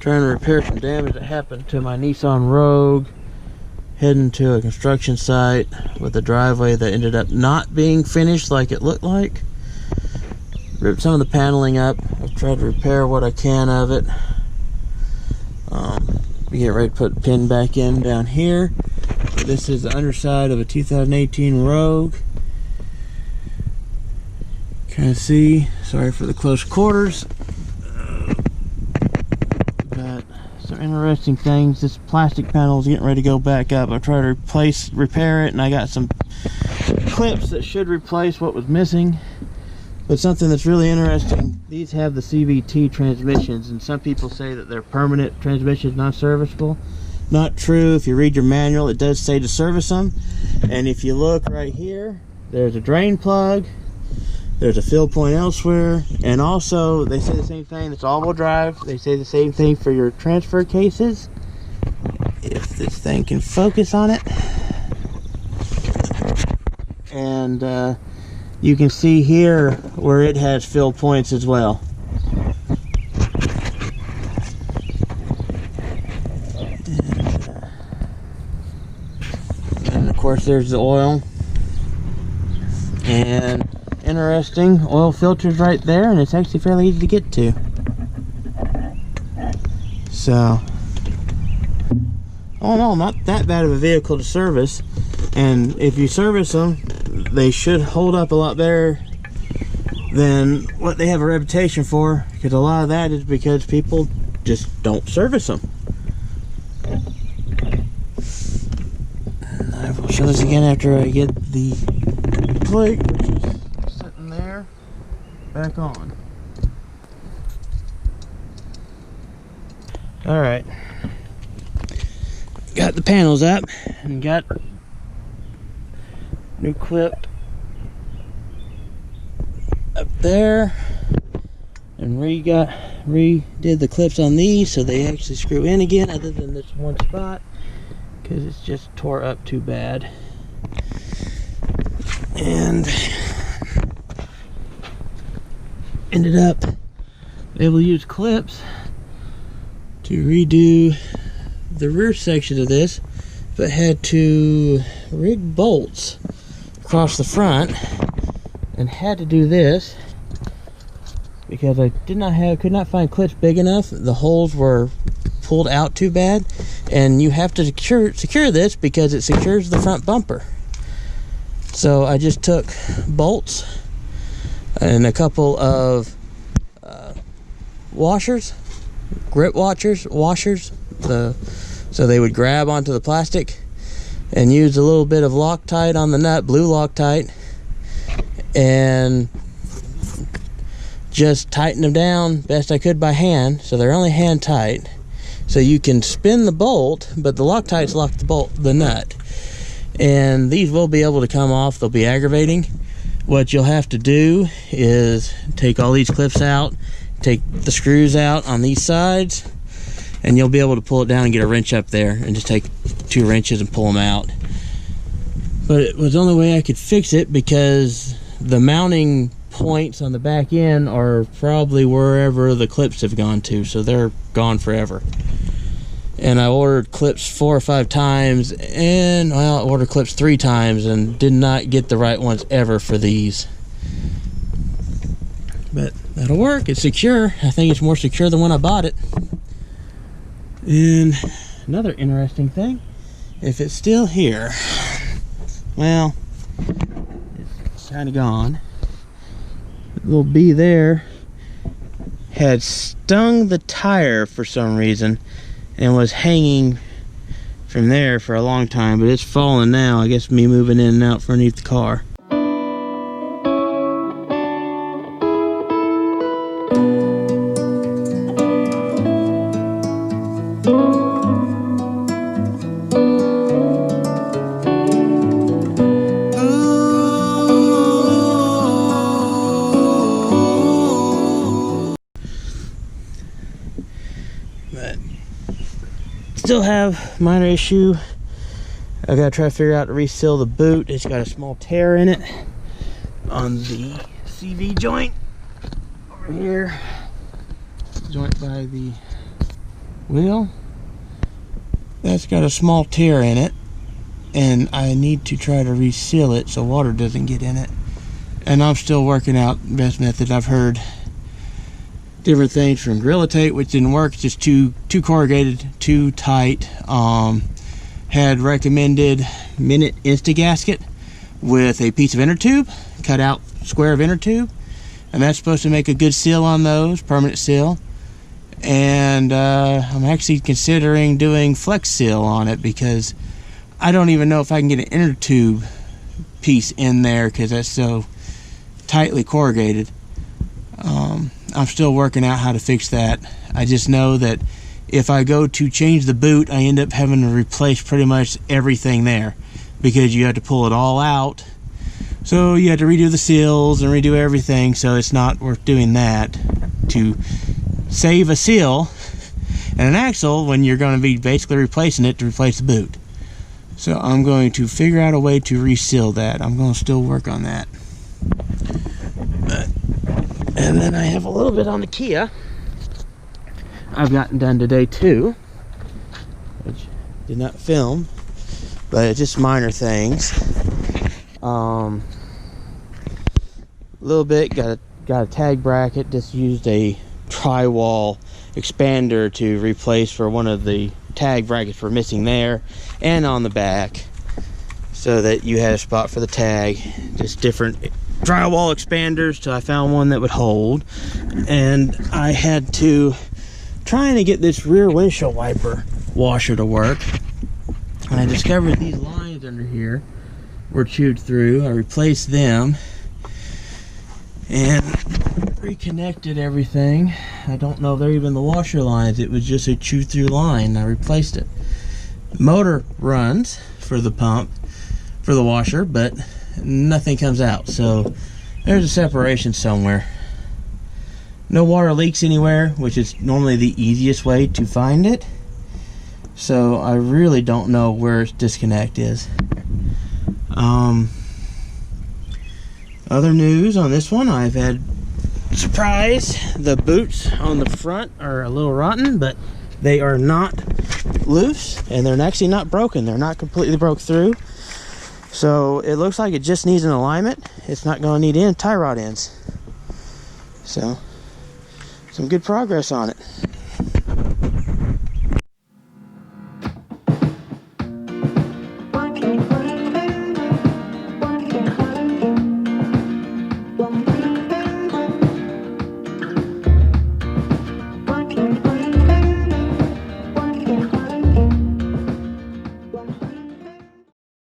Trying to repair some damage that happened to my Nissan Rogue. Heading to a construction site with a driveway that ended up not being finished like it looked like. Ripped some of the paneling up. I've tried to repair what I can of it. Get ready to put the pin back in down here. This is the underside of a 2018 Rogue. Kind of see, sorry for the close quarters, but some interesting things. This plastic panel is getting ready to go back up. I tried to repair it, and I got some clips that should replace what was missing. But something that's really interesting, these have the CVT transmissions, and some people say that they're permanent transmissions, not serviceable. Not true. If you read your manual, it does say to service them. And if you look right here, there's a drain plug, there's a fill point elsewhere, and also they say the same thing. It's all-wheel drive. They say the same thing for your transfer cases. If this thing can focus on it. And you can see here where it has fill points as well. And of course there's the oil. And interesting, oil filters right there, and it's actually fairly easy to get to. So, all in all, not that bad of a vehicle to service. And if you service them, they should hold up a lot better than what they have a reputation for, because a lot of that is because people just don't service them. And I will show this again after I get the plate, which is sitting there, back on. Alright, got the panels up and got new clip up there, and redid the clips on these so they actually screw in again, other than this one spot because it's just tore up too bad. And ended up able to use clips to redo the rear section of this, but had to rig bolts across the front, and had to do this because I could not find clips big enough. The holes were pulled out too bad, and you have to secure this because it secures the front bumper. So I just took bolts and a couple of washers, grip washers, so they would grab onto the plastic, and used a little bit of Loctite on the nut, blue Loctite, and just tighten them down best I could by hand, so they're only hand tight. So you can spin the bolt, but the Loctites lock the nut. And these will be able to come off. They'll be aggravating. What you'll have to do is take all these clips out, take the screws out on these sides, and you'll be able to pull it down and get a wrench up there and just take 2 wrenches and pull them out. But it was the only way I could fix it because the mounting points on the back end are probably wherever the clips have gone to, so they're gone forever. And I ordered clips 4 or 5 times, and well, I ordered clips 3 times and did not get the right ones ever for these. But that'll work. It's secure. I think it's more secure than when I bought it. And another interesting thing, if it's still here, well, it's kind of gone. The little bee there had stung the tire for some reason and was hanging from there for a long time, but it's fallen now. I guess me moving in and out from underneath the car. Still have minor issue. I gotta try to figure out to reseal the boot. It's got a small tear in it on the CV joint over here, joint by the Well, that's got a small tear in it, and I need to try to reseal it so water doesn't get in it. And I'm still working out the best method. I've heard different things from Gorilla Tape, which didn't work, just too corrugated, too tight. Had recommended Minute Insta Gasket with a piece of inner tube, cut out square of inner tube, and that's supposed to make a good seal on those, permanent seal. And I'm actually considering doing flex seal on it, because I don't even know if I can get an inner tube piece in there because that's so tightly corrugated. I'm still working out how to fix that. I just know that if I go to change the boot, I end up having to replace pretty much everything there, because you have to pull it all out. So you have to redo the seals and redo everything, so it's not worth doing that to save a seal and an axle when you're going to be basically replacing it to replace the boot. So I'm going to figure out a way to reseal that. I'm going to still work on that. And then I have a little bit on the Kia I've gotten done today too, which did not film, but it's just minor things. A little bit, got a tag bracket, just used a tri-wall expander to replace for one of the tag brackets for missing there and on the back, so that you had a spot for the tag. Just different drywall expanders till I found one that would hold. And I had to trying to get this rear windshield wiper washer to work, and I discovered these lines under here were chewed through. I replaced them and reconnected everything. I don't know if they're even the washer lines. It was just a chewed through line. I replaced it. The motor runs for the pump for the washer, but nothing comes out, so there's a separation somewhere. No water leaks anywhere, which is normally the easiest way to find it, so I really don't know where its disconnect is. Other news on this one, I've had surprise. The boots on the front are a little rotten, but they are not loose, and they're actually not broken. They're not completely broke through. So it looks like it just needs an alignment. It's not going to need tie rod ends. So some good progress on it.